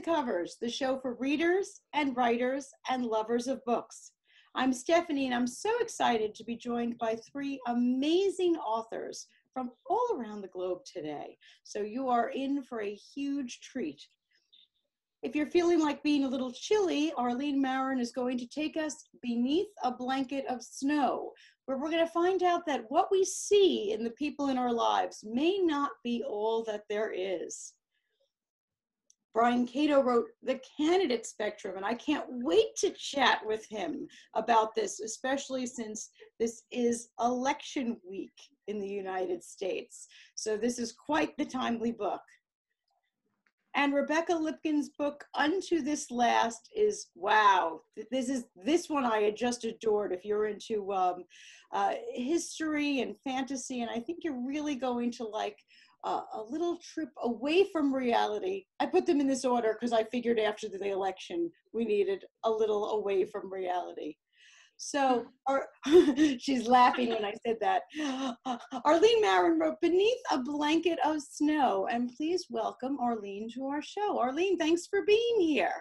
Covers, the show for readers and writers and lovers of books. I'm Stephanie, and I'm so excited to be joined by three amazing authors from all around the globe today. So you are in for a huge treat. If you're feeling like being a little chilly, Arlene Marin is going to take us beneath a blanket of snow, where we're going to find out that what we see in the people in our lives may not be all that there is. Brian Cato wrote The Candidate Spectrum, and I can't wait to chat with him about this, especially since this is election week in the United States. So this is quite the timely book. And Rebecca Lipkin's book, Unto This Last, is, wow, this one I had just adored if you're into history and fantasy, and I think you're really going to like a little trip away from reality. I put them in this order because I figured after the election we needed a little away from reality. So, she's laughing when I said that. Arlene Marin wrote Beneath a Blanket of Snow, and please welcome Arlene to our show. Arlene, thanks for being here.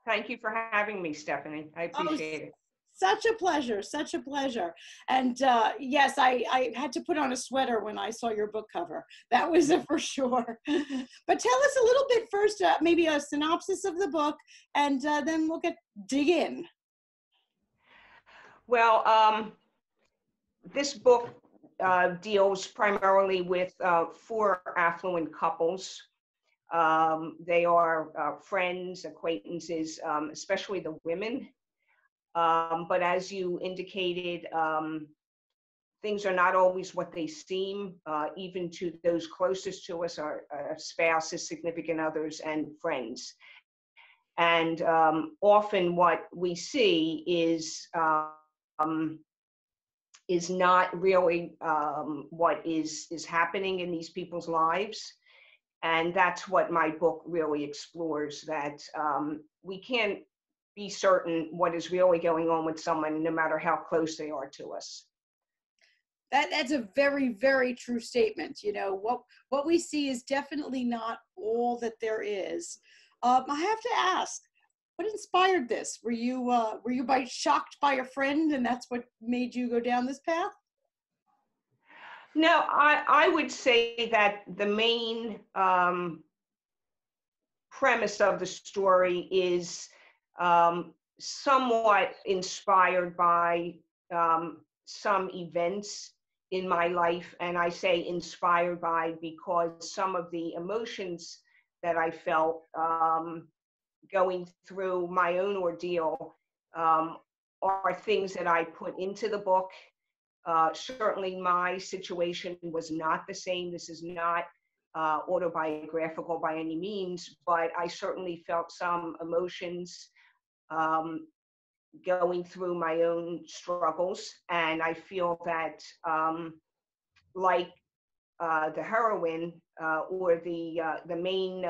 Thank you for having me, Stephanie. I appreciate it. Such a pleasure, such a pleasure. And yes, I had to put on a sweater when I saw your book cover. That was for sure. But tell us a little bit first, maybe a synopsis of the book, and then we'll dig in. Well, this book deals primarily with four affluent couples. They are friends, acquaintances, especially the women. But as you indicated, things are not always what they seem, even to those closest to us, our spouses, significant others, and friends. And often what we see is not really what is happening in these people's lives. And that's what my book really explores, that we can't be certain what is really going on with someone, no matter how close they are to us. That's a very, very true statement. You know, what we see is definitely not all that there is. I have to ask, what inspired this? Were you shocked by a friend, and that's what made you go down this path? No, I would say that the main premise of the story is somewhat inspired by some events in my life. And I say inspired by because some of the emotions that I felt going through my own ordeal are things that I put into the book. Certainly my situation was not the same. This is not autobiographical by any means, but I certainly felt some emotions going through my own struggles. And I feel that like the heroine or the main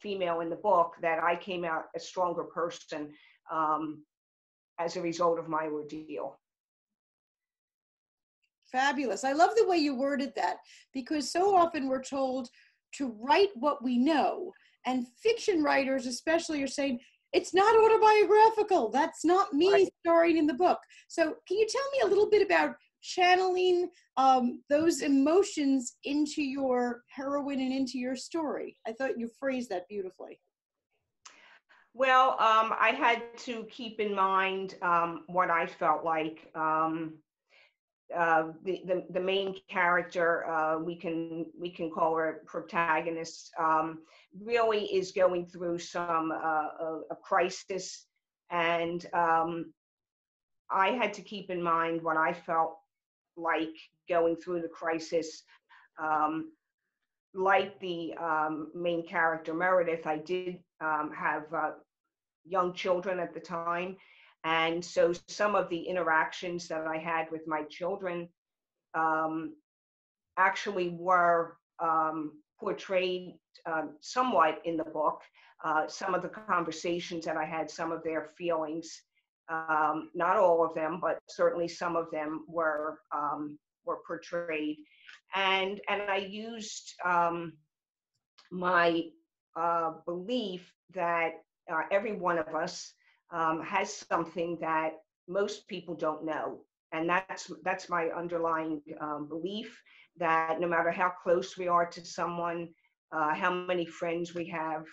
female in the book, that I came out a stronger person as a result of my ordeal. Fabulous. I love the way you worded that, because so often we're told to write what we know, and fiction writers especially are saying, it's not autobiographical. That's not me Right. starring in the book. So can you tell me a little bit about channeling those emotions into your heroine and into your story? I thought you phrased that beautifully. Well, I had to keep in mind what I felt like. The main character, we can call her protagonist, really is going through some a crisis, and I had to keep in mind what I felt like going through the crisis. Like the main character Meredith, I did have young children at the time. And so some of the interactions that I had with my children actually were portrayed somewhat in the book. Some of the conversations that I had, some of their feelings, not all of them, but certainly some of them were portrayed. And I used my belief that every one of us has something that most people don't know. And that's my underlying belief, that no matter how close we are to someone, how many friends we have,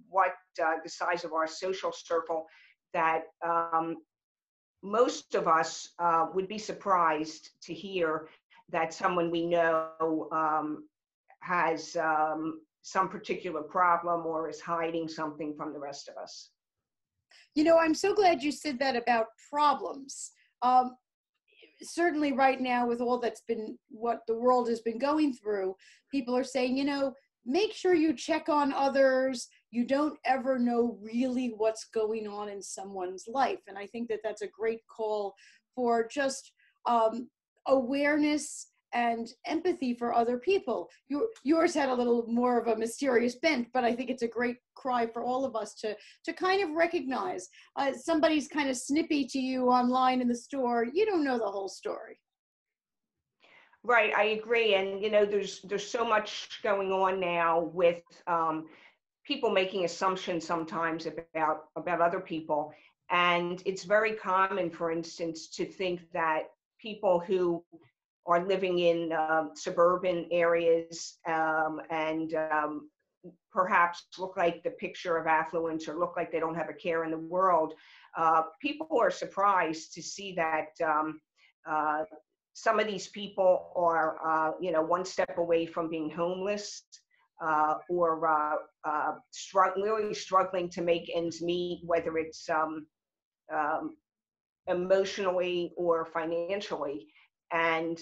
what the size of our social circle, that most of us would be surprised to hear that someone we know has some particular problem or is hiding something from the rest of us. You know, I'm so glad you said that about problems. Certainly right now, with all that's been, what the world has been going through, people are saying, you know, make sure you check on others. You don't ever know really what's going on in someone's life. And I think that that's a great call for just awareness and empathy for other people. Yours had a little more of a mysterious bent, but I think it's a great cry for all of us to kind of recognize somebody's kind of snippy to you online in the store. You don't know the whole story. Right, I agree. And you know, there's so much going on now with people making assumptions sometimes about other people. And it's very common, for instance, to think that people who are living in suburban areas and perhaps look like the picture of affluence or look like they don't have a care in the world, people are surprised to see that some of these people are, you know, one step away from being homeless or really struggling to make ends meet, whether it's emotionally or financially. And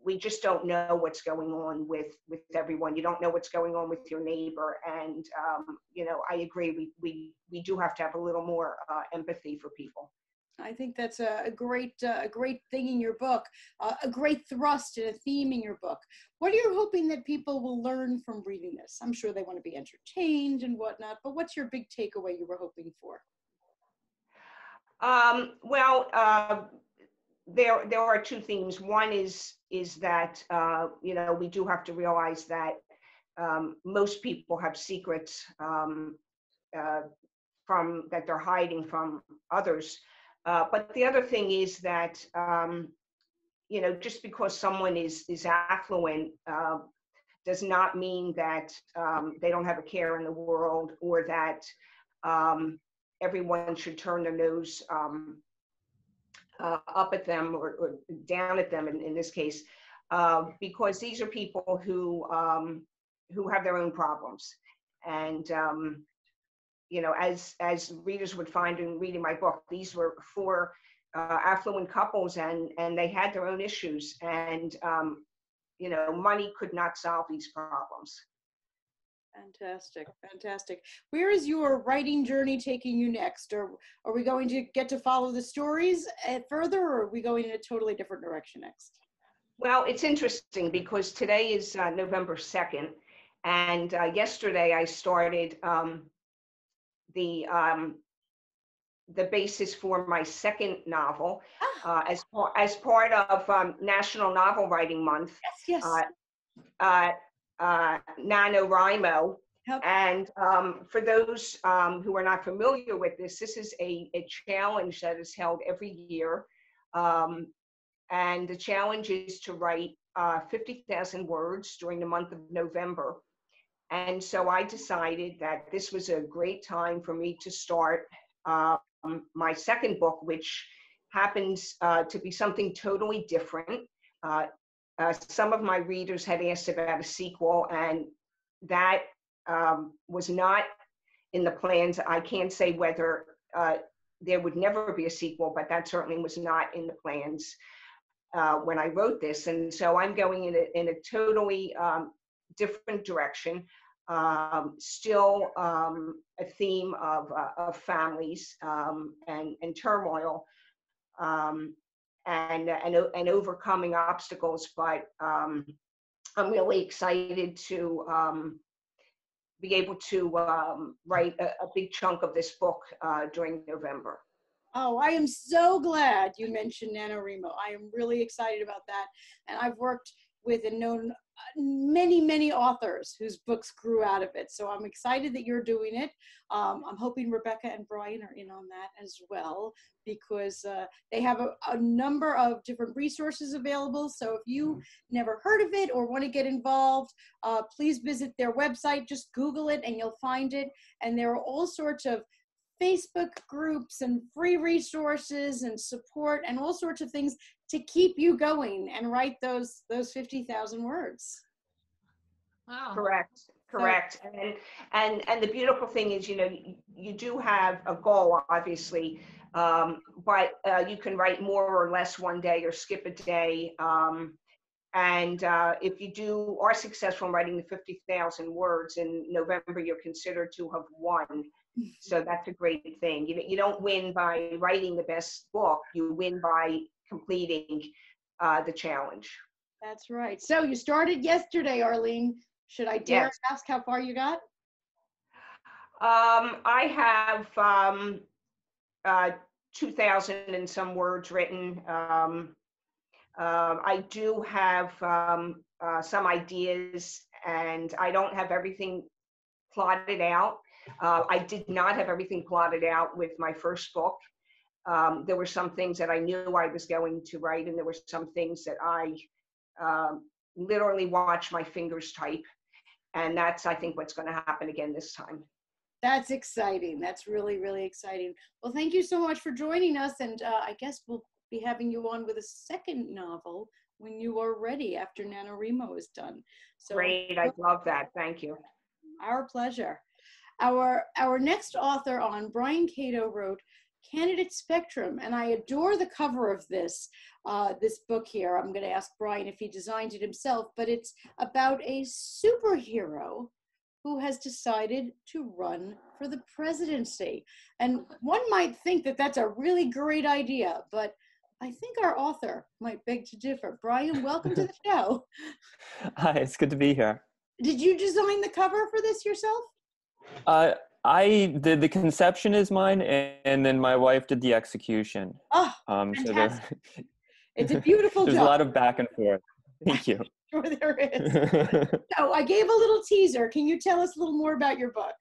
we just don't know what's going on with everyone. You don't know what's going on with your neighbor. And, you know, I agree, we do have to have a little more empathy for people. I think that's a great thing in your book, a great thrust and a theme in your book. What are you hoping that people will learn from reading this? I'm sure they want to be entertained and whatnot, but what's your big takeaway you were hoping for? Well, there are two themes. One is that you know, we do have to realize that most people have secrets from that they're hiding from others. But the other thing is that you know, just because someone is affluent does not mean that they don't have a care in the world, or that everyone should turn their nose up at them or down at them in this case, because these are people who have their own problems. And you know, as readers would find in reading my book, these were four affluent couples, and they had their own issues, and you know, money could not solve these problems. Fantastic, fantastic. Where is your writing journey taking you next? Or are we going to get to follow the stories further, or are we going in a totally different direction next? Well, it's interesting because today is November 2nd, and yesterday I started the basis for my second novel as part of National Novel Writing Month. Yes, NaNoWriMo. Yep. And for those who are not familiar with this is a challenge that is held every year. And the challenge is to write 50,000 words during the month of November. And so I decided that this was a great time for me to start my second book, which happens to be something totally different. Some of my readers had asked about a sequel, and that was not in the plans. I can't say whether there would never be a sequel, but that certainly was not in the plans when I wrote this. And so I'm going in a totally different direction. Still a theme of families and turmoil. And overcoming obstacles, but I'm really excited to be able to write a big chunk of this book during November. Oh, I am so glad you mentioned NaNoWriMo. I am really excited about that. And I've worked with and known many, many authors whose books grew out of it. So I'm excited that you're doing it. I'm hoping Rebecca and Brian are in on that as well, because they have a number of different resources available. So if you never heard of it or want to get involved, please visit their website. Just Google it and you'll find it. And there are all sorts of Facebook groups and free resources and support and all sorts of things to keep you going and write those 50,000 words. Wow. Correct. And the beautiful thing is, you do have a goal, obviously, but you can write more or less one day or skip a day. And if you are successful in writing the 50,000 words in November, you're considered to have won. So that's a great thing. You don't win by writing the best book. You win by completing the challenge. That's right. So you started yesterday, Arlene. Should I dare ask how far you got? I have 2,000 and some words written. I do have some ideas, and I don't have everything plotted out. I did not have everything plotted out with my first book. There were some things that I knew I was going to write, and there were some things that I literally watched my fingers type. And that's, I think, what's going to happen again this time. That's exciting. That's really, really exciting. Well, thank you so much for joining us. And I guess we'll be having you on with a second novel when you are ready after NaNoWriMo is done. So great. I love that. Thank you. Our pleasure. Our next author on, Brian Cato, wrote Candidate Spectrum, and I adore the cover of this book here. I'm going to ask Brian if he designed it himself, but it's about a superhero who has decided to run for the presidency. And one might think that that's a really great idea, but I think our author might beg to differ. Brian, welcome to the show. Hi, it's good to be here. Did you design the cover for this yourself? I did the conception is mine, and then my wife did the execution. Oh, fantastic. So it's a beautiful there's job. There's a lot of back and forth. Thank you. Sure there is. So I gave a little teaser. Can you tell us a little more about your book?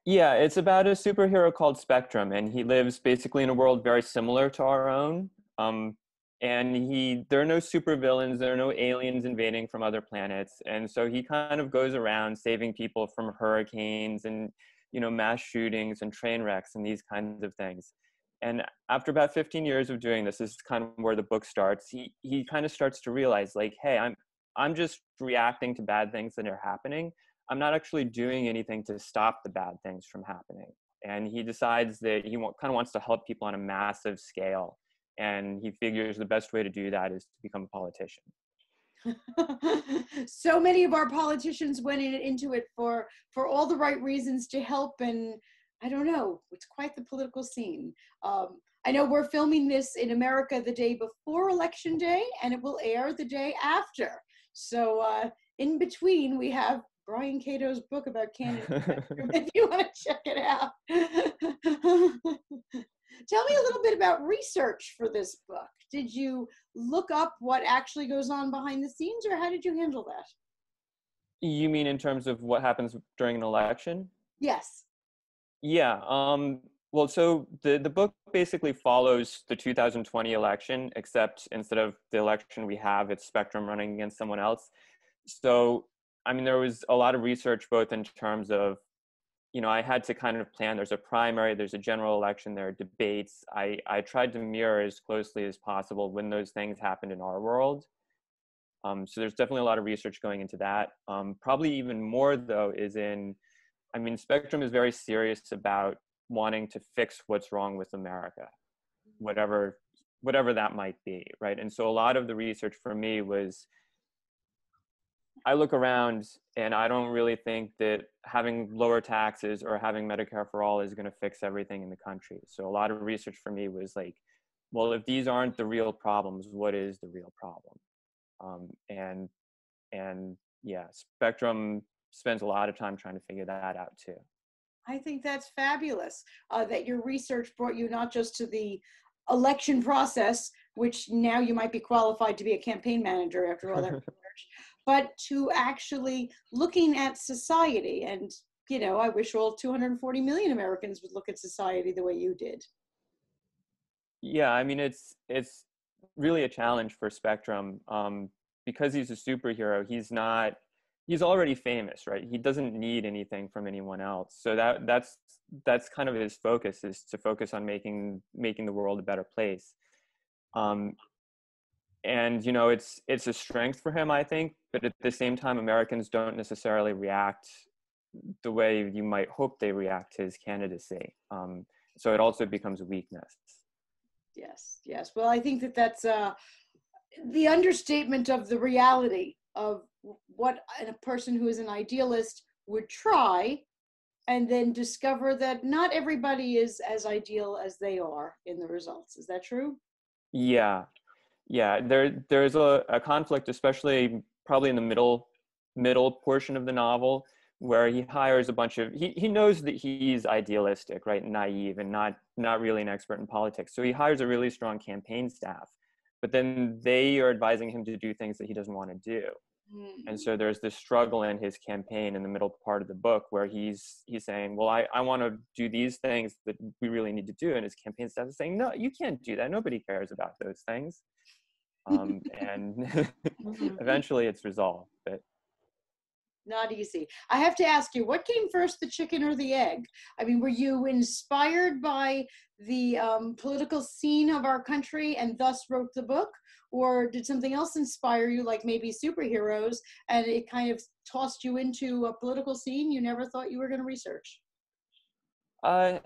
Yeah, it's about a superhero called Spectrum, and he lives basically in a world very similar to our own. And there are no supervillains, there are no aliens invading from other planets. And so he kind of goes around saving people from hurricanes and, mass shootings and train wrecks and these kinds of things. And after about 15 years of doing this is kind of where the book starts. He kind of starts to realize, like, hey, I'm just reacting to bad things that are happening. I'm not actually doing anything to stop the bad things from happening. And he decides that he kind of wants to help people on a massive scale. And he figures the best way to do that is to become a politician. So many of our politicians went into it for all the right reasons to help, and I don't know, it's quite the political scene. I know we're filming this in America the day before Election Day, and it will air the day after. So in between, we have Brian Cato's book about Candidate Spectrum, if you want to check it out. Tell me a little bit about research for this book. Did you look up what actually goes on behind the scenes, or how did you handle that? You mean in terms of what happens during an election? Yes. Yeah. Well, so the book basically follows the 2020 election, except instead of the election we have, it's Spectrum running against someone else. So, I mean, there was a lot of research, both in terms of, I had to kind of plan, there's a primary, there's a general election, there are debates. I tried to mirror as closely as possible when those things happened in our world. So there's definitely a lot of research going into that. Probably even more, though, Spectrum is very serious about wanting to fix what's wrong with America, whatever that might be, right? And so a lot of the research for me was, I look around and I don't really think that having lower taxes or having Medicare for all is going to fix everything in the country. So a lot of research for me was like, well, if these aren't the real problems, what is the real problem? And yeah, Spectrum spends a lot of time trying to figure that out too. I think that's fabulous that your research brought you not just to the election process, which now you might be qualified to be a campaign manager after all that research, but to actually looking at society. And, you know, I wish all 240 million Americans would look at society the way you did. Yeah, I mean, it's really a challenge for Spectrum, because he's a superhero. He's already famous, right? He doesn't need anything from anyone else. So that's kind of his focus, is to focus on making the world a better place. And you know, it's a strength for him, I think, but at the same time, Americans don't necessarily react the way you might hope they react to his candidacy. So it also becomes a weakness. Yes, yes. Well, I think that that's the understatement of the reality of what a person who is an idealist would try, and then discover that not everybody is as ideal as they are in the results. Is that true? Yeah, yeah. There's a conflict, especially probably in the middle portion of the novel, where he hires a bunch of, he knows that he's idealistic, right, naive, and not really an expert in politics. So he hires a really strong campaign staff, but then they are advising him to do things that he doesn't want to do. And so there's this struggle in his campaign in the middle part of the book where he's saying, well, I want to do these things that we really need to do. And his campaign staff is saying, no, you can't do that. Nobody cares about those things. And eventually it's resolved, but Not easy. I have to ask you, what came first, the chicken or the egg? I mean, were you inspired by the political scene of our country and thus wrote the book? Or did something else inspire you, like maybe superheroes, and it kind of tossed you into a political scene you never thought you were going to research? I'm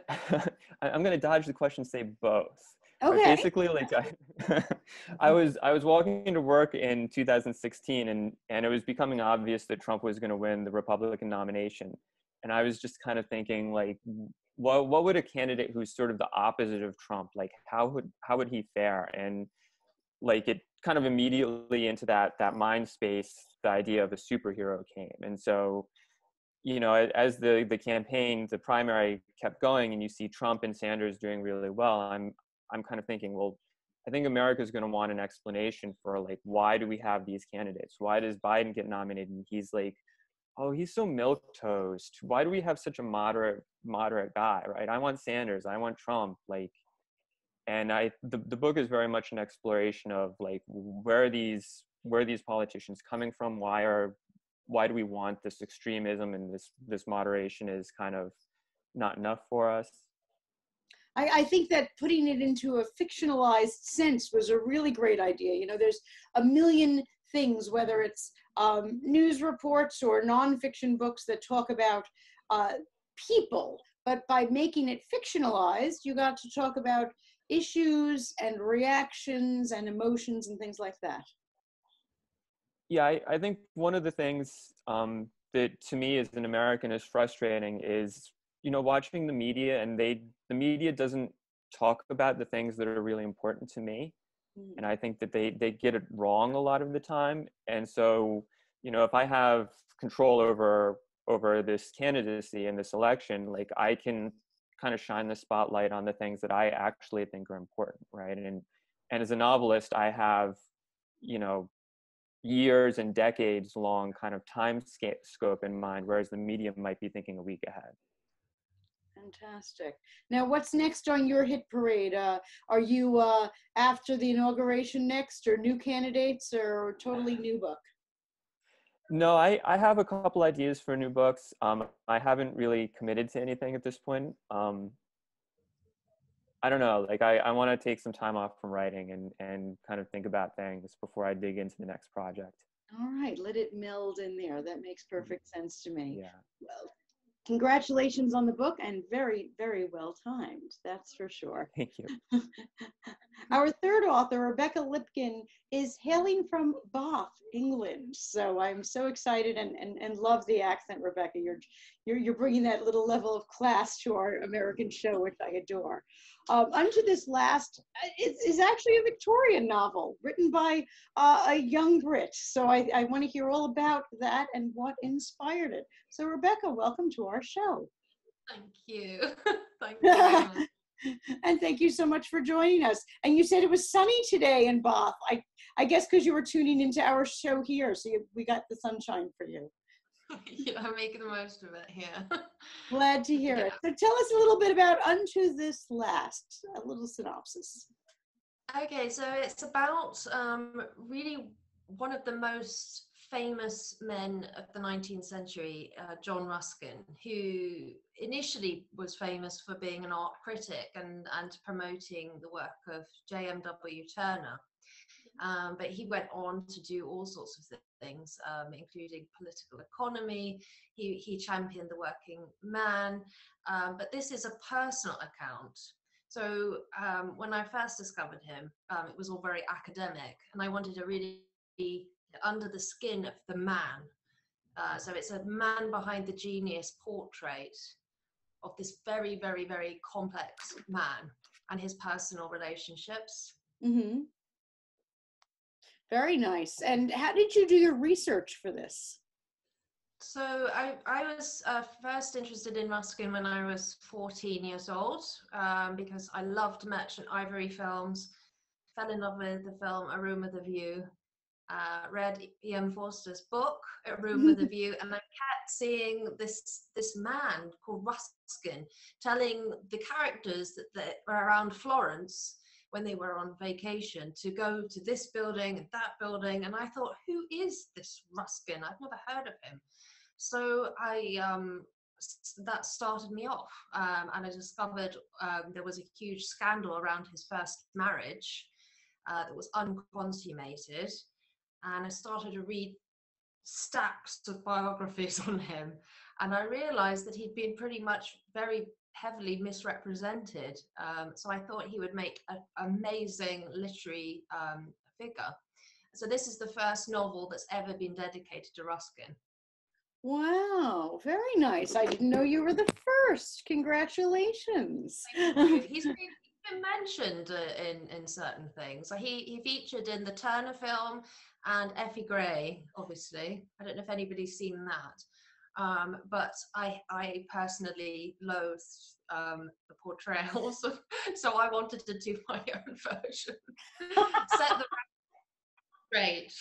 going to dodge the question, say both. Okay. But basically, like I was walking to work in 2016, and it was becoming obvious that Trump was going to win the Republican nomination, and I was just kind of thinking, like, what would a candidate who's sort of the opposite of Trump, like, how would he fare? And like, it kind of immediately into that mind space, the idea of a superhero came. And so, you know, as the campaign, the primary kept going, and you see Trump and Sanders doing really well, I'm kind of thinking, well, I think America's going to want an explanation for, like, why do we have these candidates? Why does Biden get nominated? And he's like, oh, he's so milquetoast. Why do we have such a moderate guy, right? I want Sanders. I want Trump. Like, and the book is very much an exploration of, like, where are these politicians coming from? Why do we want this extremism, and this moderation is kind of not enough for us? I think that putting it into a fictionalized sense was a really great idea. You know, there's a million things, whether it's news reports or nonfiction books that talk about people, but by making it fictionalized, you got to talk about issues and reactions and emotions and things like that. Yeah, I think one of the things that to me as an American is frustrating is, you know, watching the media, and the media doesn't talk about the things that are really important to me. And I think that they get it wrong a lot of the time. And so, you know, if I have control over this candidacy and this election, like, I can kind of shine the spotlight on the things that I actually think are important, right? And as a novelist, I have, you know, years and decades long kind of time scope in mind, whereas the media might be thinking a week ahead. Fantastic. Now, what's next on your hit parade? Are you after the inauguration next, or new candidates, or totally new book? No, I have a couple ideas for new books. I haven't really committed to anything at this point. I don't know, like, I want to take some time off from writing and kind of think about things before I dig into the next project. All right, let it meld in there. That makes perfect sense to me. Yeah. Well, congratulations on the book, and very, very well timed. That's for sure. Thank you. Our third author, Rebecca Lipkin, is hailing from Bath, England. So I'm so excited and love the accent, Rebecca. You're bringing that little level of class to our American show, which I adore. Onto this last, is actually a Victorian novel written by a young Brit. So I want to hear all about that and what inspired it. So Rebecca, welcome to our show. Thank you. Thank you very much. And thank you so much for joining us. And you said it was sunny today in Bath. I guess because you were tuning into our show here, so we got the sunshine for you. Yeah, I'm making the most of it here. Glad to hear Yeah. it. So tell us a little bit about Unto This Last, a little synopsis. Okay, so it's about really one of the most famous men of the 19th century, John Ruskin, who initially was famous for being an art critic and promoting the work of J.M.W. Turner. But he went on to do all sorts of things, including political economy. He championed the working man. But this is a personal account. So when I first discovered him, it was all very academic, and I wanted to really be under the skin of the man. So it's a man behind the genius portrait of this very, very, very complex man and his personal relationships. Mm-hmm. Very nice. And how did you do your research for this? So I was first interested in Ruskin when I was 14 years old, because I loved Merchant Ivory films, fell in love with the film A Room with a View, read E.M. Forster's book, A Room with a View, and I kept seeing this man called Ruskin telling the characters that were around Florence when they were on vacation to go to this building and that building, and I thought, who is this Ruskin? I've never heard of him. So that started me off, and I discovered there was a huge scandal around his first marriage that was unconsummated, and I started to read stacks of biographies on him, and I realized that he'd been pretty much very heavily misrepresented. So I thought he would make an amazing literary figure. So this is the first novel that's ever been dedicated to Ruskin. Wow, very nice. I didn't know you were the first. Congratulations. He's been mentioned in certain things. So he featured in the Turner film and Effie Gray, obviously. I don't know if anybody's seen that. But I personally loathed the portrayals, so I wanted to do my own version. Set the record straight.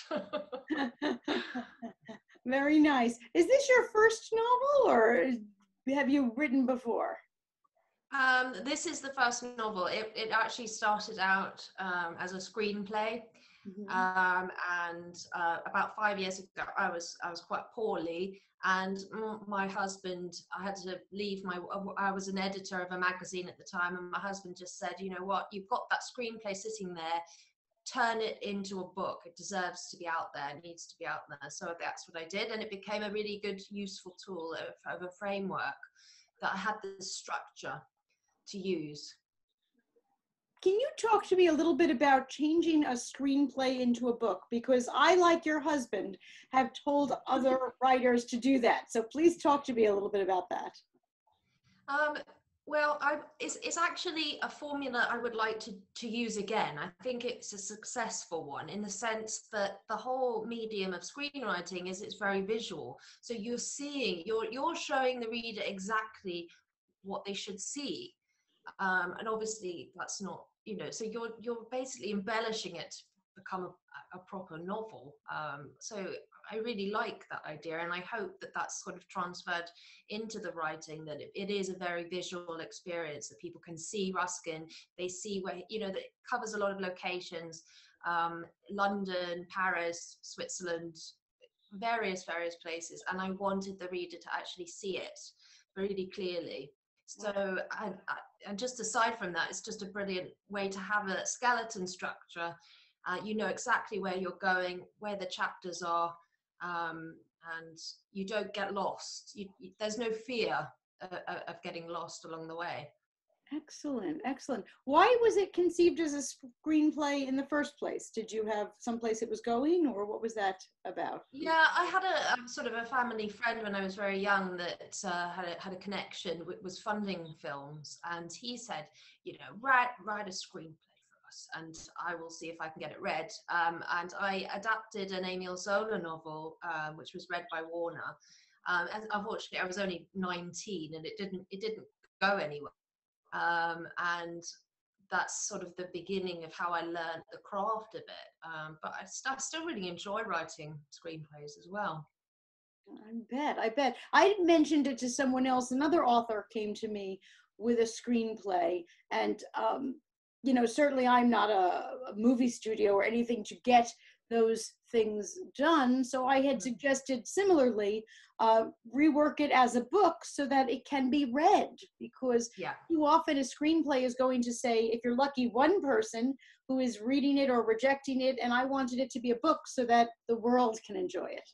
Very nice. Is this your first novel, or have you written before? This is the first novel. It actually started out as a screenplay. Mm-hmm. And about 5 years ago, I was quite poorly, and my husband, I had to leave I was an editor of a magazine at the time, and my husband just said, you know what, you've got that screenplay sitting there, turn it into a book. It deserves to be out there. It needs to be out there. So that's what I did, and it became a really good, useful tool of a framework that I had this structure to use. Can you talk to me a little bit about changing a screenplay into a book? Because I, like your husband, have told other writers to do that. So please talk to me a little bit about that. Well, it's actually a formula I would like to use again. I think it's a successful one in the sense that the whole medium of screenwriting is it's very visual. So you're showing the reader exactly what they should see. And obviously that's not, so you're basically embellishing it to become a proper novel. So I really like that idea, and I hope that that's sort of transferred into the writing, that it is a very visual experience, that people can see Ruskin, they see where, that it covers a lot of locations, London, Paris, Switzerland, various places, and I wanted the reader to actually see it really clearly. So, and just aside from that, it's just a brilliant way to have a skeleton structure. You know exactly where you're going, where the chapters are, and you don't get lost. There's no fear of getting lost along the way. Excellent, excellent. Why was it conceived as a screenplay in the first place? Did you have someplace it was going, or what was that about? Yeah, I had a sort of a family friend when I was very young that had a connection, was funding films, and he said, write a screenplay for us, and I will see if I can get it read. And I adapted an Emile Zola novel, which was read by Warner. And unfortunately, I was only 19, and it didn't go anywhere. And that's sort of the beginning of how I learned the craft of it. But I still really enjoy writing screenplays as well. I bet. I mentioned it to someone else. Another author came to me with a screenplay, and certainly I'm not a movie studio or anything to get those things done. So I had suggested similarly, rework it as a book so that it can be read, because too often a screenplay is going to say, if you're lucky, one person who is reading it or rejecting it, and I wanted it to be a book so that the world can enjoy it.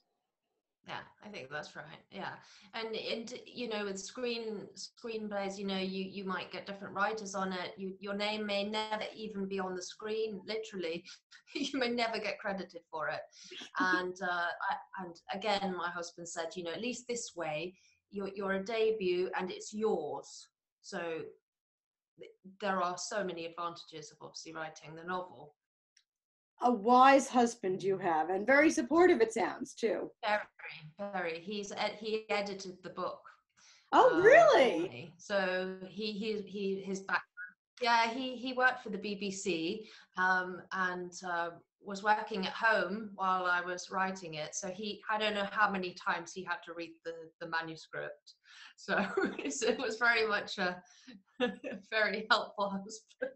Yeah, I think that's right. Yeah, and with screenplays, you might get different writers on it. Your name may never even be on the screen. Literally, you may never get credited for it. And and again, my husband said, at least this way, you're a debut and it's yours. So there are so many advantages of obviously writing the novel. A wise husband you have, and very supportive, it sounds, too. Very, very. He edited the book. Oh, really? So his background. Yeah, he worked for the BBC, and was working at home while I was writing it. So I don't know how many times he had to read the manuscript. So it was very much a very helpful husband.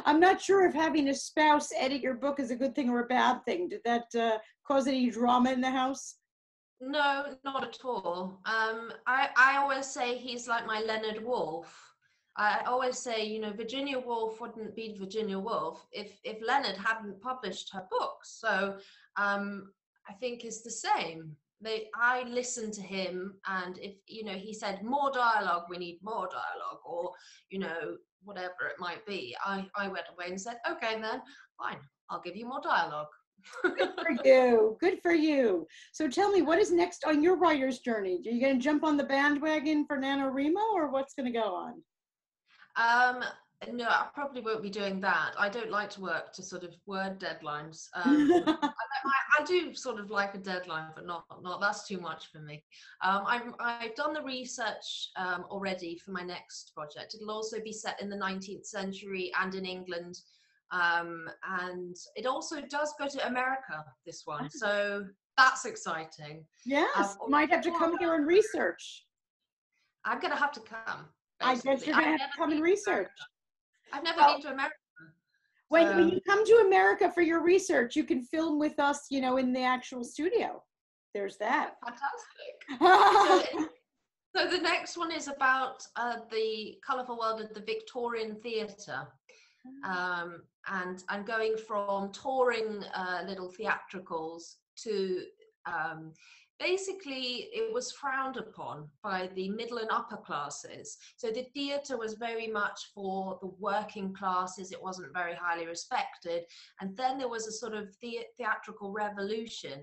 I'm not sure if having a spouse edit your book is a good thing or a bad thing. Did that cause any drama in the house? No, not at all. I always say he's like my Leonard Woolf. I always say, Virginia Woolf wouldn't be Virginia Woolf if Leonard hadn't published her books. So I think it's the same. I listened to him, and if he said more dialogue, we need more dialogue, or whatever it might be, I went away and said, okay, then fine, I'll give you more dialogue. Good for you. Good for you. So tell me, what is next on your writer's journey? Are you going to jump on the bandwagon for NaNoWriMo, or what's going to go on? No, I probably won't be doing that. I don't like to work to sort of word deadlines. I do sort of like a deadline, but not that's too much for me. I've done the research already for my next project. It'll also be set in the 19th century and in England. And it also does go to America, this one. So that's exciting. Yes, you might have to come here and research. I'm going to have to come. Basically. I guess you're going to have to come and research. I've never been to America. When you come to America for your research, you can film with us, in the actual studio. There's that. Fantastic. So the next one is about the colourful world of the Victorian theatre. And I'm going from touring little theatricals to basically it was frowned upon by the middle and upper classes. So the theatre was very much for the working classes. It wasn't very highly respected. And then there was a sort of theatrical revolution,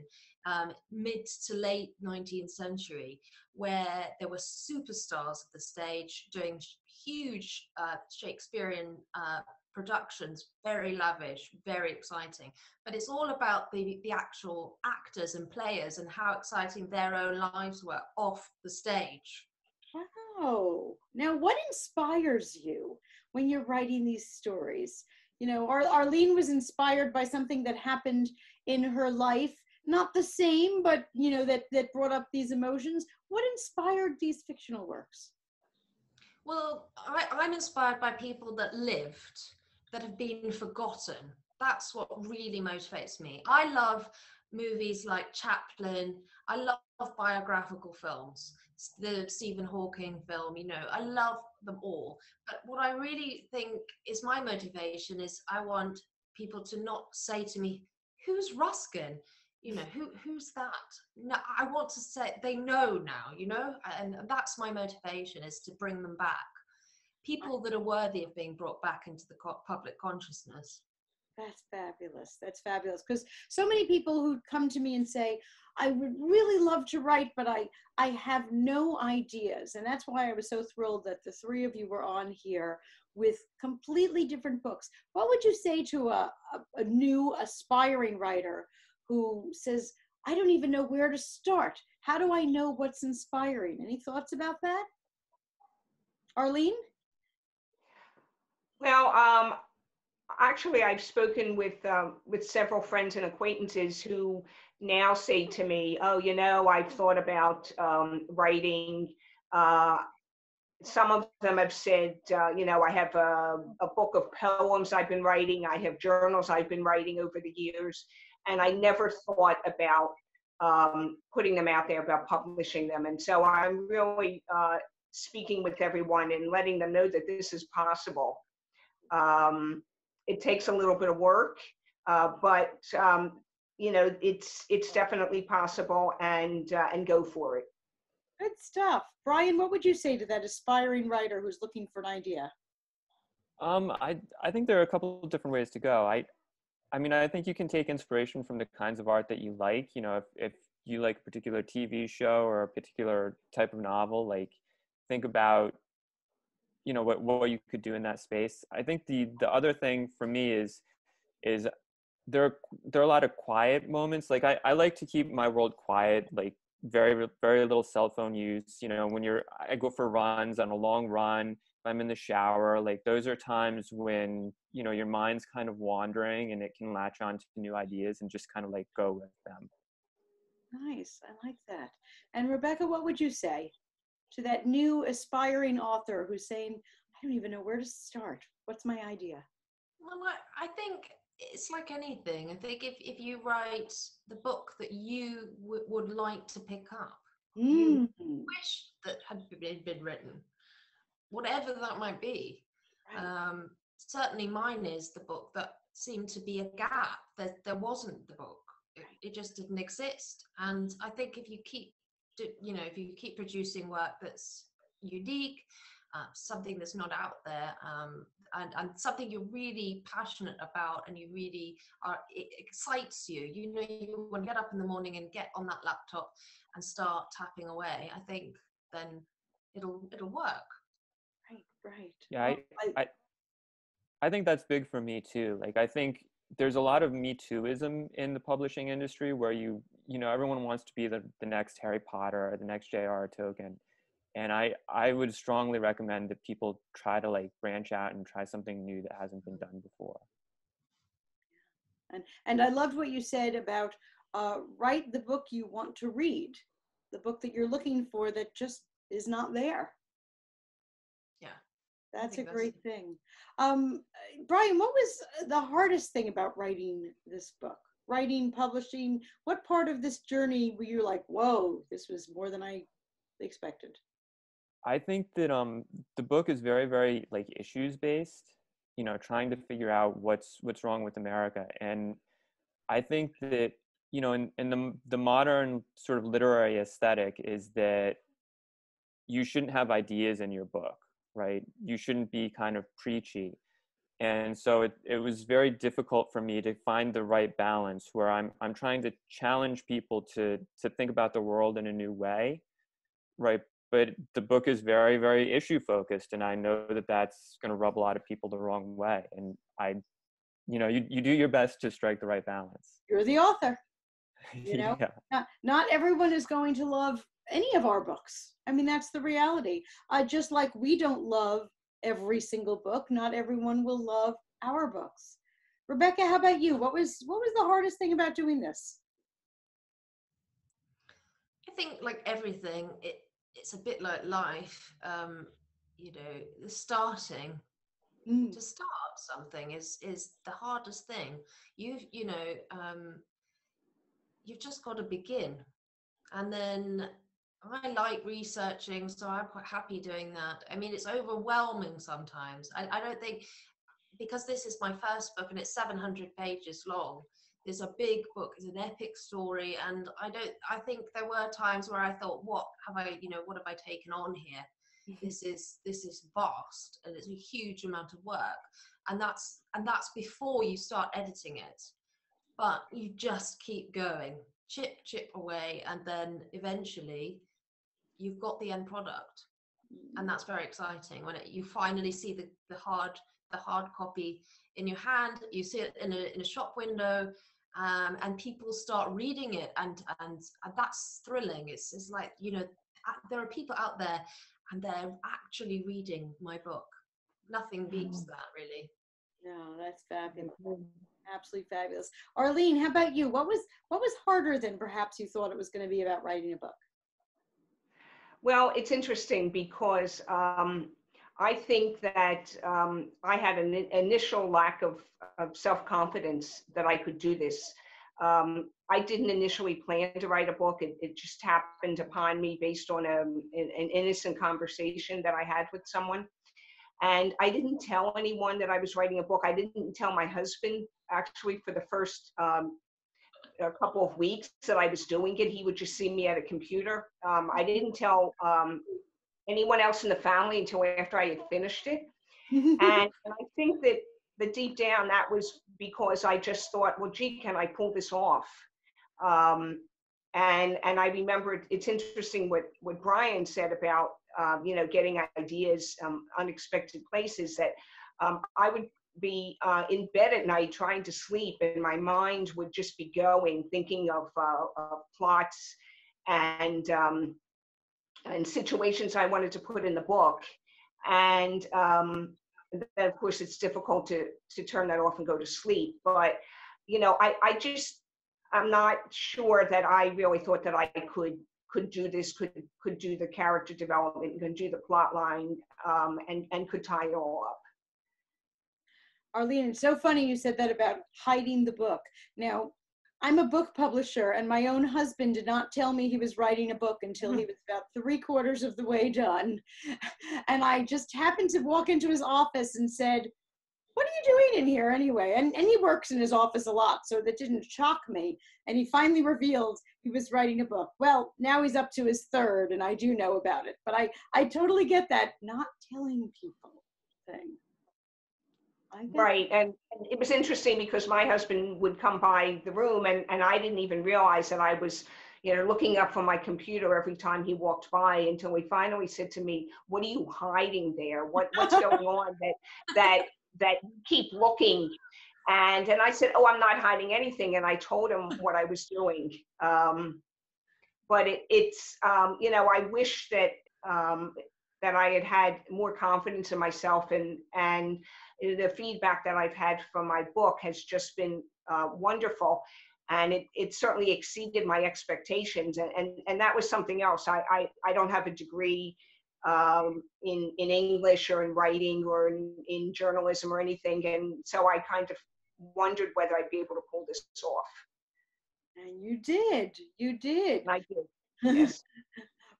mid to late 19th century, where there were superstars of the stage doing huge Shakespearean productions, very lavish, very exciting. But it's all about the actual actors and players and how exciting their own lives were off the stage. Wow. Now, what inspires you when you're writing these stories? Arlene was inspired by something that happened in her life, not the same, but, that brought up these emotions. What inspired these fictional works? Well, I'm inspired by people that lived, that have been forgotten. That's what really motivates me. I love movies like Chaplin. I love biographical films, the Stephen Hawking film, I love them all. But what I really think is my motivation is I want people to not say to me, who's Ruskin? Who's that? No, I want to say they know now, and that's my motivation, is to bring them back. People that are worthy of being brought back into the public consciousness. That's fabulous. That's fabulous. Because so many people who come to me and say, I would really love to write, but I have no ideas. And that's why I was so thrilled that the three of you were on here with completely different books. What would you say to a new aspiring writer who says, I don't even know where to start? How do I know what's inspiring? Any thoughts about that? Arlene? Well, actually, I've spoken with several friends and acquaintances who now say to me, "Oh, I've thought about writing." Uh, some of them have said, I have a book of poems I've been writing. I have journals I've been writing over the years, and I never thought about putting them out there, about publishing them. And so I'm really speaking with everyone and letting them know that this is possible. It takes a little bit of work, but it's definitely possible, and go for it. Good stuff. Brian, what would you say to that aspiring writer who's looking for an idea? I think there are a couple of different ways to go. I mean, I think you can take inspiration from the kinds of art that you like. If you like a particular TV show or a particular type of novel, like think about, what you could do in that space. I think the other thing for me is there are a lot of quiet moments. Like I like to keep my world quiet, like very, very little cell phone use. I go for runs on a long run, if I'm in the shower, like those are times when, your mind's kind of wandering and it can latch on to new ideas and just kind of like go with them. Nice. I like that. And Rebecca, what would you say to that new aspiring author who's saying, I don't even know where to start. What's my idea? Well, I think it's like anything. I think if you write the book that you would like to pick up, you wish that had been written, whatever that might be. Right. Certainly mine is the book that seemed to be a gap. There wasn't the book. It just didn't exist. And I think if you keep producing work that's unique, something that's not out there, and something you're really passionate about, and it excites you. You want to get up in the morning and get on that laptop and start tapping away. I think then it'll work. Right. Yeah, I think that's big for me too. Like I think there's a lot of Me Tooism in the publishing industry where everyone wants to be the next Harry Potter or the next J.R.R. Tolkien. And I would strongly recommend that people try to like branch out and try something new that hasn't been done before. And I loved what you said about write the book you want to read, the book that you're looking for that just is not there. Yeah. That's a great thing. Brian, what was the hardest thing about writing this book? Writing, publishing, what part of this journey were you like, whoa, this was more than I expected? I think that the book is very, very like issues based, trying to figure out what's wrong with America. And I think that, in the modern sort of literary aesthetic is that you shouldn't have ideas in your book, right? You shouldn't be kind of preachy. And so it was very difficult for me to find the right balance where I'm trying to challenge people to think about the world in a new way, right? But the book is very, very issue focused, and I know that that's going to rub a lot of people the wrong way. And you do your best to strike the right balance. You're the author. Yeah. Not everyone is going to love any of our books. I mean, that's the reality. Just like we don't love every single book, not everyone will love our books. Rebecca, how about you? What was the hardest thing about doing this? I think like everything, it's a bit like life. The starting to start something is the hardest thing. You've just got to begin, and then I like researching, so I'm quite happy doing that. I mean, it's overwhelming sometimes. I don't think, because this is my first book and it's 700 pages long, it's a big book, it's an epic story, and I think there were times where I thought, what have I taken on here? This is vast, and it's a huge amount of work, and that's before you start editing it. But you just keep going, chip away, and then eventually you've got the end product, and that's very exciting when you finally see the hard copy in your hand. You see it in a shop window, and people start reading it, and that's thrilling. It's like there are people out there and they're actually reading my book. Nothing beats that, really. No, that's fabulous. Absolutely fabulous. Arlene, how about you? What was harder than perhaps you thought it was going to be about writing a book? Well, it's interesting because I think that I had an initial lack of self-confidence that I could do this. I didn't initially plan to write a book. It just happened upon me based on an innocent conversation that I had with someone. And I didn't tell anyone that I was writing a book. I didn't tell my husband, actually, for the first a couple of weeks that I was doing it. He would just see me at a computer. I didn't tell anyone else in the family until after I had finished it. And I think that deep down, that was because I just thought, well, gee, can I pull this off? And I remember it's interesting what Brian said about, getting ideas, unexpected places, that I would be in bed at night trying to sleep, and my mind would just be going, thinking of plots and situations I wanted to put in the book. And then, of course, it's difficult to turn that off and go to sleep. But, I'm not sure that I really thought that I could do this, could do the character development, could do the plot line, and could tie it all up. Arlene, it's so funny you said that about hiding the book. Now, I'm a book publisher, and my own husband did not tell me he was writing a book until he was about 3/4 of the way done. And I just happened to walk into his office and said, "What are you doing in here anyway?" And he works in his office a lot, so that didn't shock me. And he finally revealed he was writing a book. Well, now he's up to his 3rd, and I do know about it. But I totally get that not telling people thing. Right. And it was interesting because my husband would come by the room, and I didn't even realize that I was, looking up from my computer every time he walked by, until he finally said to me, "What are you hiding there? What's going on that you keep looking?" And I said, "Oh, I'm not hiding anything." And I told him what I was doing. But it's I wish that that I had more confidence in myself, and the feedback that I've had from my book has just been wonderful, and it certainly exceeded my expectations, and that was something else. I don't have a degree in English or in writing or in journalism or anything, and so I kind of wondered whether I'd be able to pull this off. And you did. And I did. Yes.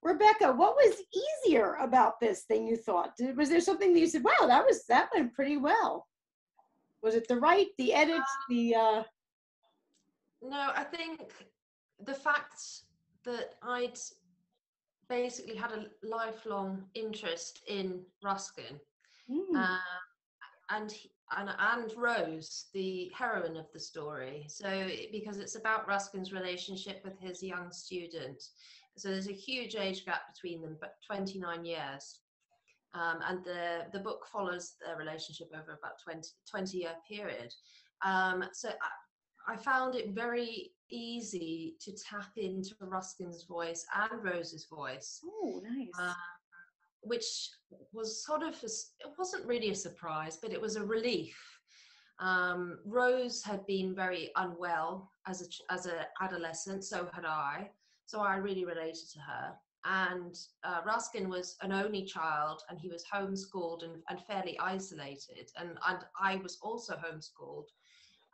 Rebecca, what was easier about this than you thought? Was there something that you said, wow, that went pretty well? Was it the edits, No, I think the fact that I'd basically had a lifelong interest in Ruskin, and Rose, the heroine of the story. So, because it's about Ruskin's relationship with his young student. So there's a huge age gap between them, but 29 years. And the book follows their relationship over about 20-year period. So I found it very easy to tap into Ruskin's voice and Rose's voice. Oh, nice. Which was sort of, it wasn't really a surprise, but it was a relief. Rose had been very unwell as an adolescent, so had I. So I really related to her. And Ruskin was an only child, and he was homeschooled and fairly isolated. And I was also homeschooled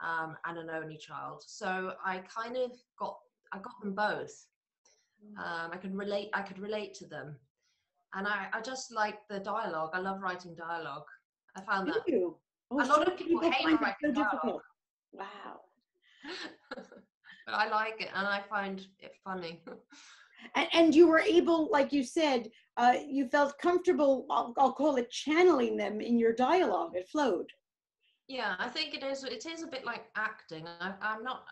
and an only child. So I kind of got them both. I could relate to them. And I just like the dialogue. I love writing dialogue. I found that. Oh, a lot of people hate find writing it so dialogue. difficult. Wow. But I like it, and I find it funny. And you were able, like you said, you felt comfortable, I'll call it channeling them in your dialogue. It flowed. Yeah, I think it is a bit like acting. I've not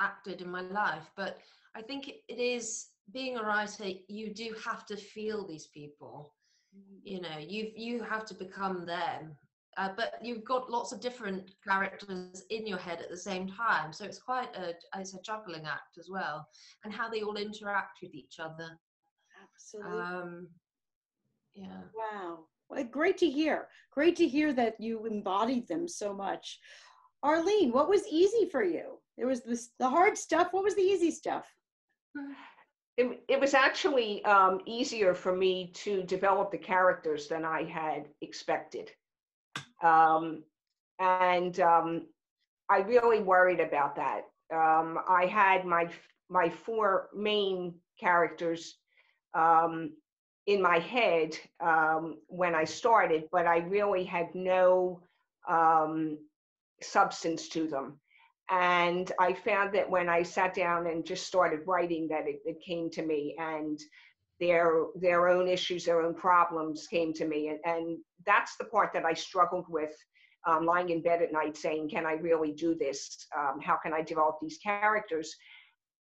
acted in my life, but I think it is, being a writer, you do have to feel these people. You have to become them. But you've got lots of different characters in your head at the same time, so it's quite it's a juggling act as well, and how they all interact with each other. Absolutely. Yeah. Wow. Well, great to hear. Great to hear that you embodied them so much. Arlene, what was easy for you? There was the hard stuff. What was the easy stuff? It was actually easier for me to develop the characters than I had expected. And I really worried about that. I had my four main characters in my head when I started, but I really had no substance to them. And I found that when I sat down and just started writing, that it came to me, and their own issues, their own problems came to me. And that's the part that I struggled with, lying in bed at night saying, can I really do this? How can I develop these characters?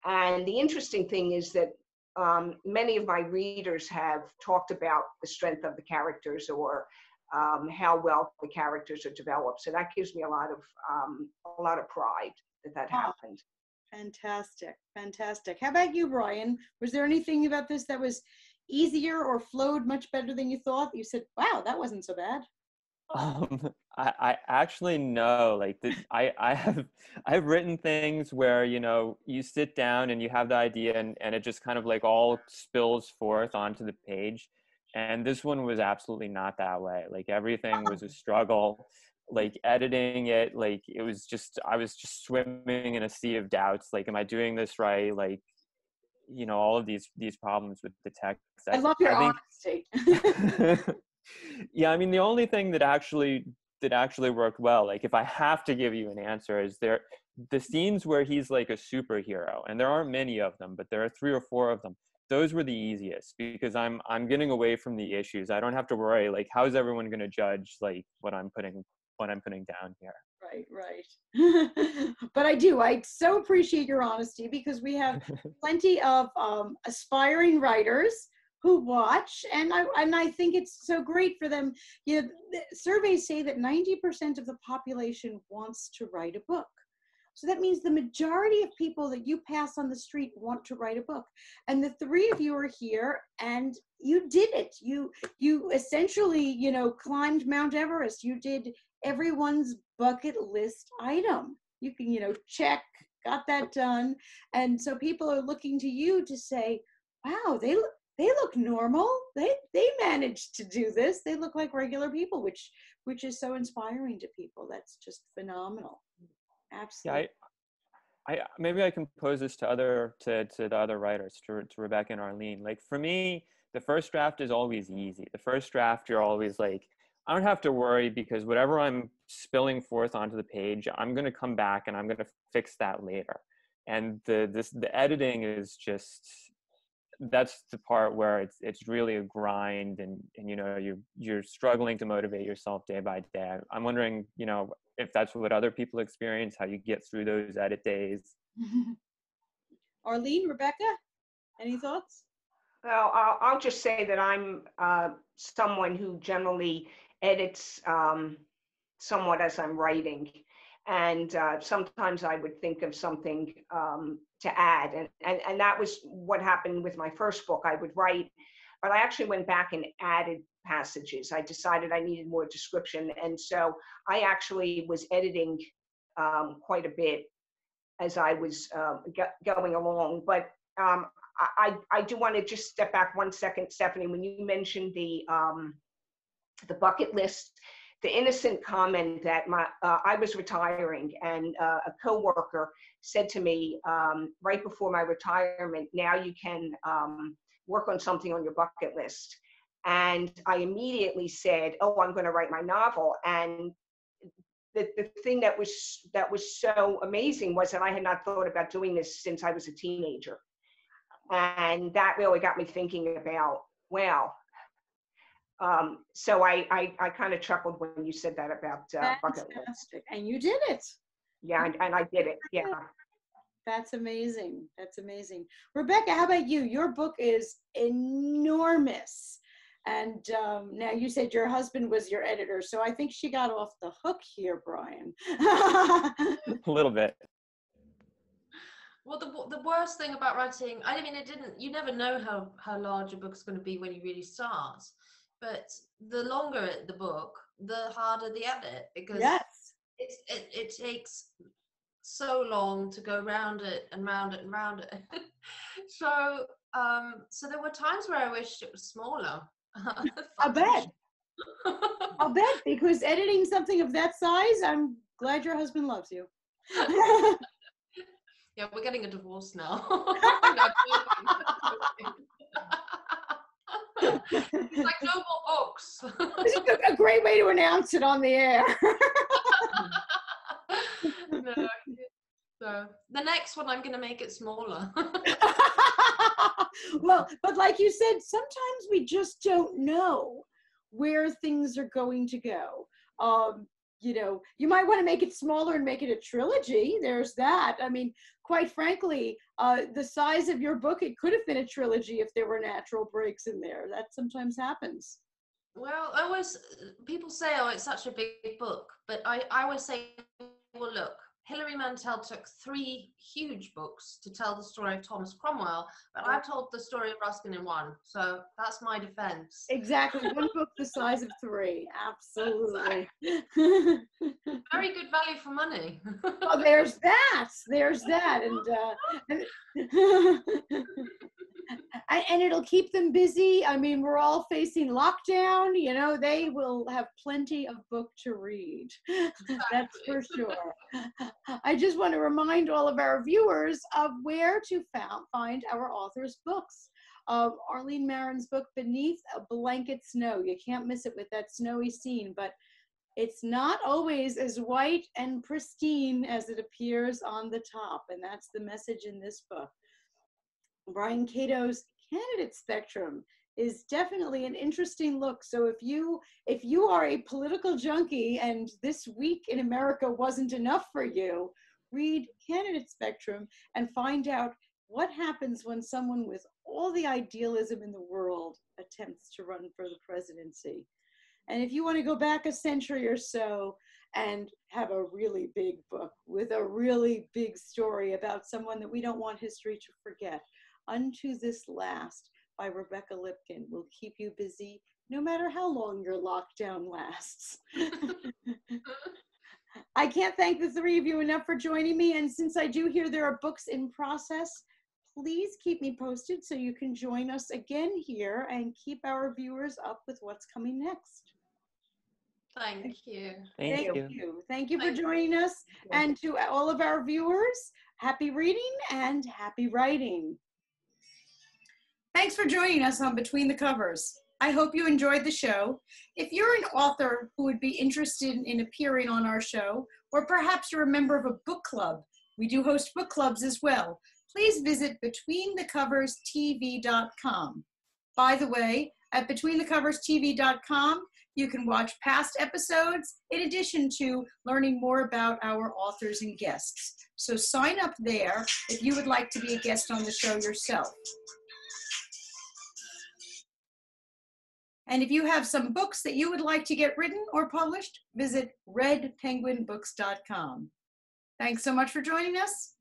And the interesting thing is that many of my readers have talked about the strength of the characters, or how well the characters are developed. So that gives me a lot of pride that happened. Fantastic. Fantastic. How about you, Brian? Was there anything about this that was easier or flowed much better than you thought? You said, wow, that wasn't so bad. I actually know, like I've written things where, you know, you sit down and you have the idea and it just kind of like all spills forth onto the page. And this one was absolutely not that way. Like everything was a struggle, like editing it, like it was just, I was just swimming in a sea of doubts. Like, am I doing this right? Like, you know, all of these problems with the text. I love your I honesty. think, yeah, I mean, the only thing that actually worked well, like if I have to give you an answer, is the scenes where he's like a superhero, and there aren't many of them, but there are 3 or 4 of them. Those were the easiest because I'm getting away from the issues. I don't have to worry like how's everyone going to judge like what I'm putting down here. Right. But I so appreciate your honesty, because we have plenty of aspiring writers who watch, and I think it's so great for them. You know, surveys say that 90% of the population wants to write a book. So that means the majority of people that you pass on the street want to write a book. And the 3 of you are here and you did it. You essentially, you know, climbed Mount Everest. You did everyone's bucket list item. You can, you know, check, got that done. And so people are looking to you to say, wow, they look normal. They managed to do this. They look like regular people, which is so inspiring to people. That's just phenomenal. Absolutely. Yeah, I maybe I can pose this to the other writers, to Rebecca and Arlene. Like for me, the first draft is always easy. The first draft, you're always like, I don't have to worry because whatever I'm spilling forth onto the page, I'm going to come back and I'm going to fix that later. And the editing is just, that's the part where it's really a grind, and you know you're struggling to motivate yourself day by day. I'm wondering, you know, if that's what other people experience, how you get through those edit days. Arlene, Rebecca, any thoughts? Well, I'll just say that I'm someone who generally edits somewhat as I'm writing. And sometimes I would think of something to add. And that was what happened with my first book. I would write, but I actually went back and added passages. I decided I needed more description. And so I actually was editing quite a bit as I was going along. But I do want to just step back 1 second, Stephanie, when you mentioned the bucket list. The innocent comment that I was retiring, and a coworker said to me right before my retirement, now you can work on something on your bucket list. And I immediately said, oh, I'm going to write my novel. And the thing that was so amazing was that I had not thought about doing this since I was a teenager. And that really got me thinking about, wow. So I kind of chuckled when you said that about bucket list. And you did it. Yeah, and I did it. Yeah. That's amazing. That's amazing. Rebecca, how about you? Your book is enormous. And now you said your husband was your editor, so I think she got off the hook here, Brian. A little bit. Well, the worst thing about writing, I mean, you never know how large a book's going to be when you really start. but the longer the book, the harder the edit, because Yes. it takes so long to go round it and round it and round it. So so there were times where I wished it was smaller. I bet. I'll bet, because editing something of that size, I'm glad your husband loves you. Yeah, we're getting a divorce now. No, it's like no more books. This is a great way to announce it on the air. No. So the next one, I'm going to make it smaller. Well, but like you said, sometimes we just don't know where things are going to go. You know, you might want to make it smaller and make it a trilogy. There's that. I mean, quite frankly, the size of your book, it could have been a trilogy if there were natural breaks in there. That sometimes happens. Well, people say, oh, it's such a big book, but I always say, well, look, Hilary Mantel took 3 huge books to tell the story of Thomas Cromwell, but I told the story of Ruskin in 1, so that's my defense. Exactly, one book the size of 3, absolutely. Very good value for money. Oh, there's that, and it'll keep them busy. I mean, we're all facing lockdown, you know, they will have plenty of book to read. Exactly. That's for sure. I just want to remind all of our viewers of where to find our authors' books. Arlene Marin's book, Beneath a Blanket Snow. You can't miss it with that snowy scene, but it's not always as white and pristine as it appears on the top, and that's the message in this book. Brian Cato's Candidate Spectrum is definitely an interesting look. So if you are a political junkie and this week in America wasn't enough for you, read Candidate Spectrum and find out what happens when someone with all the idealism in the world attempts to run for the presidency. And if you want to go back a century or so and have a really big book with a really big story about someone that we don't want history to forget, Unto This Last by Rebecca Lipkin will keep you busy no matter how long your lockdown lasts. I can't thank the 3 of you enough for joining me, and since I do hear there are books in process, please keep me posted so you can join us again here and keep our viewers up with what's coming next. Thank you. Thank you. Thank you for joining us, and to all of our viewers, happy reading and happy writing. Thanks for joining us on Between the Covers. I hope you enjoyed the show. If you're an author who would be interested in appearing on our show, or perhaps you're a member of a book club, we do host book clubs as well, please visit BetweenTheCoversTV.com. By the way, at BetweenTheCoversTV.com, you can watch past episodes in addition to learning more about our authors and guests. So sign up there if you would like to be a guest on the show yourself. And if you have some books that you would like to get written or published, visit redpenguinbooks.com. Thanks so much for joining us.